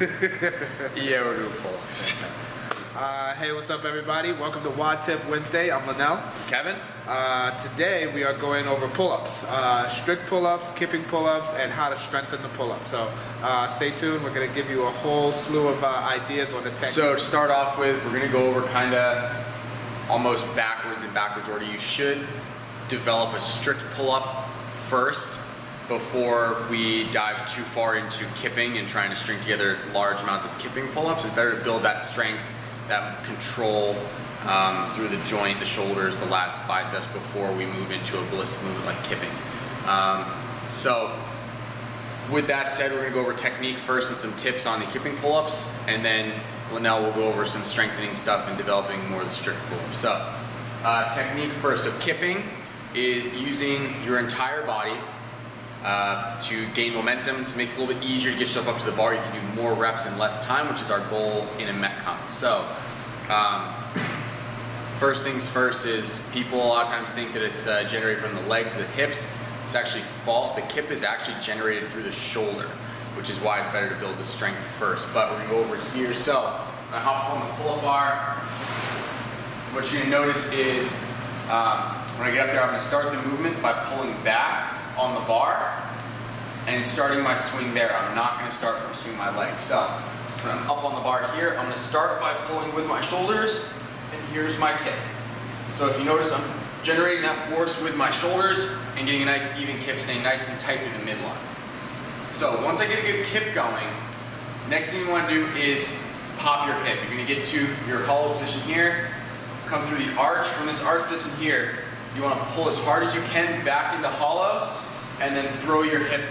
Yeah, we're doing pull-ups. Fantastic. Hey, what's up, everybody? Welcome to WOD Tip Wednesday. I'm Lanell. Kevin? Today we are going over pull-ups, strict pull-ups, kipping pull-ups, and how to strengthen the pull-up. So stay tuned. We're going to give you a whole slew of ideas on the technique. So to start off with, we're going to go over kind of almost backwards order. You should develop a strict pull-up first before we dive too far into kipping and trying to string together large amounts of kipping pull-ups. It's better to build that strength, that control through the joint, the shoulders, the lats, the biceps before we move into a ballistic movement like kipping. So with that said, we're going to go over technique first and some tips on the kipping pull-ups, and then Lanell will go over some strengthening stuff and developing more of the strict pull-ups. So technique first. So kipping is using your entire body to gain momentum. So it makes it a little bit easier to get yourself up to the bar. You can do more reps in less time, which is our goal in a Metcon. So first things first is people a lot of times think that it's generated from the legs, the hips. It's actually false. The kip is actually generated through the shoulder, which is why it's better to build the strength first. But we're gonna go over here. So I'm gonna hop on the pull-up bar. What you're gonna notice is when I get up there, I'm gonna start the movement by pulling back on the bar and starting my swing there. I'm not going to start from swinging my legs. So when I'm up on the bar here, I'm going to start by pulling with my shoulders, and here's my kick. So if you notice, I'm generating that force with my shoulders and getting a nice even kip, staying nice and tight through the midline. So once I get a good kip going, next thing you want to do is pop your hip. You're going to get to your hollow position here, come through the arch. From this arch position here, you want to pull as hard as you can back into hollow, and then throw your hip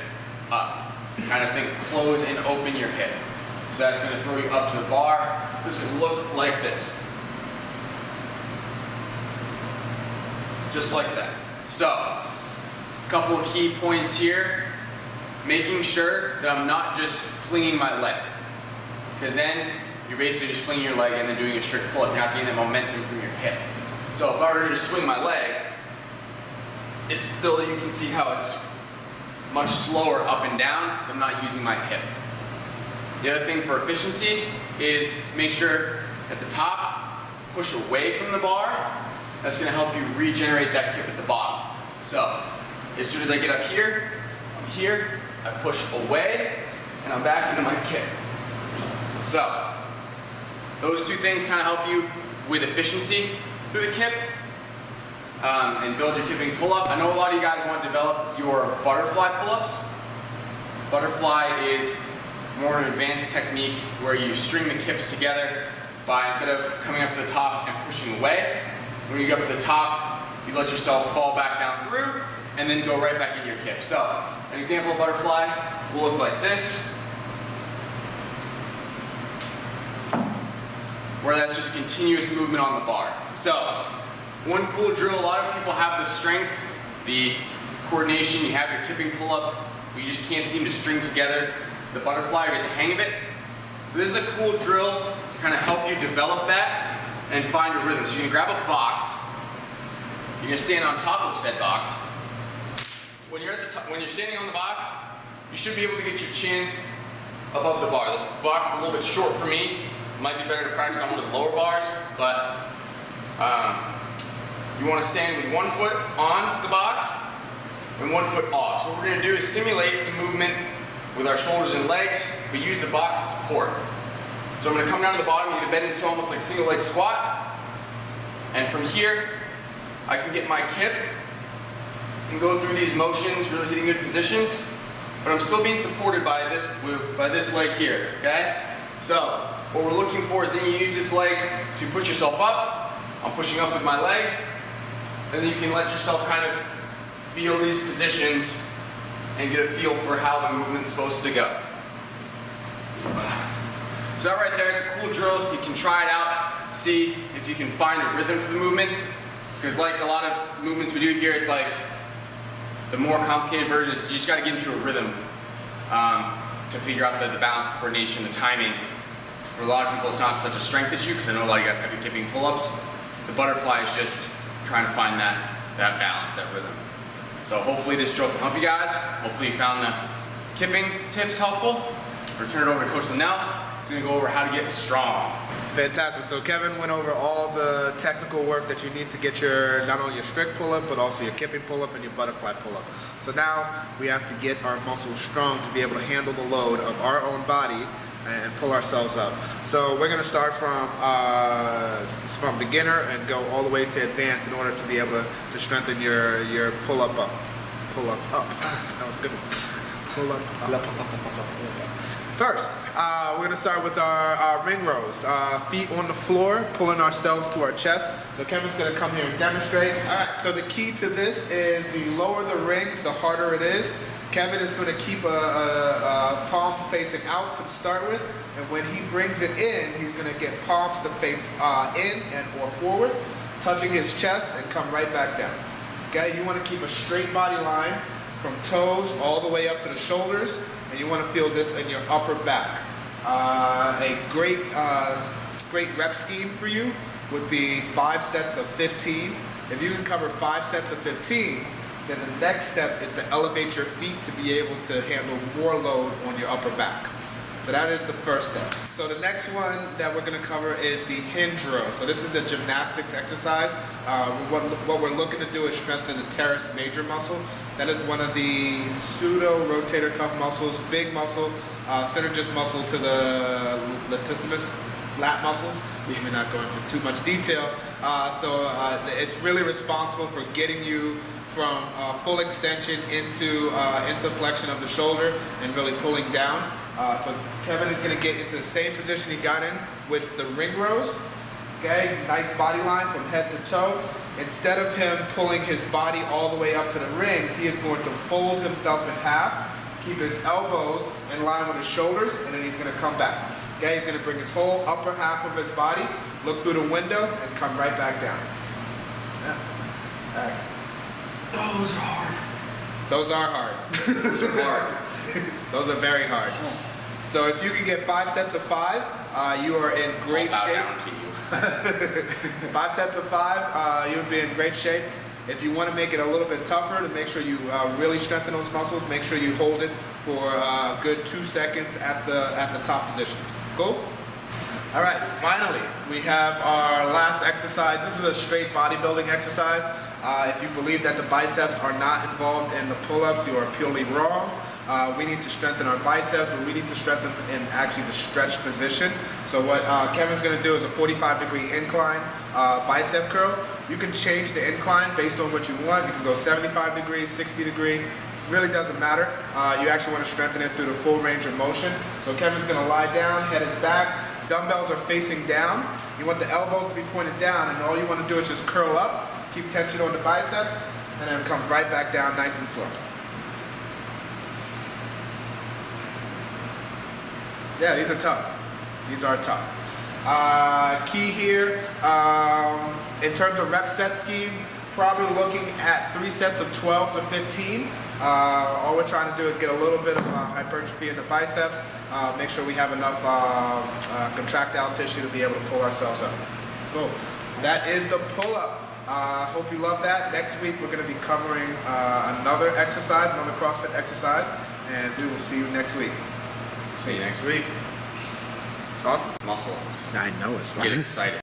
up. Kind of think close and open your hip. So that's going to throw you up to the bar. It's going to look like this. Just like that. So, a couple of key points here. Making sure that I'm not just flinging my leg. Because then you're basically just flinging your leg and then doing a strict pull-up. You're not getting that momentum from your hip. So if I were to just swing my leg, it's still, you can see how it's much slower up and down, because I'm not using my hip. The other thing for efficiency is make sure at the top, push away from the bar. That's going to help you regenerate that kip at the bottom. So as soon as I get up here, I'm here, I push away, and I'm back into my kip. So those two things kind of help you with efficiency through the kip. And build your kipping pull-up. I know a lot of you guys want to develop your butterfly pull-ups. Butterfly is more an advanced technique where you string the kips together by, instead of coming up to the top and pushing away, when you get up to the top, you let yourself fall back down through and then go right back in your kip. So an example of butterfly will look like this, where that's just continuous movement on the bar. So one cool drill, a lot of people have the strength, the coordination, you have your kipping pull-up, but you just can't seem to string together the butterfly or get the hang of it. So this is a cool drill to kind of help you develop that and find your rhythm. So you're gonna grab a box, you're gonna stand on top of said box. When you're at the top, when you're standing on the box, you should be able to get your chin above the bar. This box is a little bit short for me. It might be better to practice on one of the lower bars, but you want to stand with 1 foot on the box and 1 foot off. So what we're going to do is simulate the movement with our shoulders and legs, but use the box as support. So I'm going to come down to the bottom, you're going to bend into almost like a single leg squat. And from here, I can get my kip and go through these motions, really hitting good positions, but I'm still being supported by this leg here, okay? So what we're looking for is then you use this leg to push yourself up. I'm pushing up with my leg. And then you can let yourself kind of feel these positions and get a feel for how the movement's supposed to go. So that right there, it's a cool drill. You can try it out, see if you can find a rhythm for the movement. Because like a lot of movements we do here, it's like the more complicated versions, you just got to get into a rhythm to figure out the balance, the coordination, the timing. For a lot of people, it's not such a strength issue, because I know a lot of you guys have been kipping pull-ups. The butterfly is just trying to find that balance, that rhythm. So hopefully this drill can help you guys. Hopefully you found the kipping tips helpful. Return it over to Coach Lanell. He's gonna go over how to get strong. Fantastic. So Kevin went over all the technical work that you need to get your, not only your strict pull-up, but also your kipping pull-up and your butterfly pull-up. So now we have to get our muscles strong to be able to handle the load of our own body and pull ourselves up. So we're gonna start from beginner and go all the way to advanced in order to be able to strengthen your pull-up up. Pull-up up. That was a good one. Pull-up up. First, we're gonna start with our ring rows. Feet on the floor, pulling ourselves to our chest. So Kevin's gonna come here and demonstrate. All right, so the key to this is the lower the rings, the harder it is. Kevin is gonna keep palms facing out to start with, and when he brings it in, he's gonna get palms to face in and or forward, touching his chest and come right back down. Okay, you wanna keep a straight body line from toes all the way up to the shoulders, and you want to feel this in your upper back. A great rep scheme for you would be 5 sets of 15. If you can cover 5 sets of 15, then the next step is to elevate your feet to be able to handle more load on your upper back. So that is the first step. So the next one that we're going to cover is the hinge row. So this is a gymnastics exercise. What we're looking to do is strengthen the teres major muscle. That is one of the pseudo rotator cuff muscles, big muscle, synergist muscle to the latissimus, lat muscles. We may not go into too much detail. It's really responsible for getting you from full extension into flexion of the shoulder and really pulling down. So Kevin is going to get into the same position he got in with the ring rows. Okay, nice body line from head to toe. Instead of him pulling his body all the way up to the rings, he is going to fold himself in half, keep his elbows in line with his shoulders, and then he's going to come back. Okay, he's going to bring his whole upper half of his body, look through the window, and come right back down. Yeah. Excellent. Those are hard. Those are hard. Those are hard. Those are very hard. So if you can get 5 sets of 5, you are in great I'll bow shape. down to you. 5 sets of 5, you would be in great shape. If you want to make it a little bit tougher to make sure you really strengthen those muscles, make sure you hold it for a good 2 seconds at the top position. Cool? All right, finally, we have our last exercise. This is a straight bodybuilding exercise. If you believe that the biceps are not involved in the pull-ups, you are purely wrong. We need to strengthen our biceps, but we need to strengthen in actually the stretch position. So what Kevin's going to do is a 45-degree incline bicep curl. You can change the incline based on what you want. You can go 75 degrees, 60 degree. Really doesn't matter. You actually want to strengthen it through the full range of motion. So Kevin's going to lie down, head is back. Dumbbells are facing down. You want the elbows to be pointed down, and all you want to do is just curl up, keep tension on the bicep, and then come right back down nice and slow. Yeah, these are tough. These are tough. Key here, in terms of rep set scheme, probably looking at 3 sets of 12 to 15. All we're trying to do is get a little bit of hypertrophy in the biceps, make sure we have enough contractile tissue to be able to pull ourselves up. Cool. That is the pull-up. Hope you love that. Next week we're going to be covering another exercise, another CrossFit exercise, and we will see you next week. See you next week. Awesome. Muscle ups. I know it's fun. Get excited.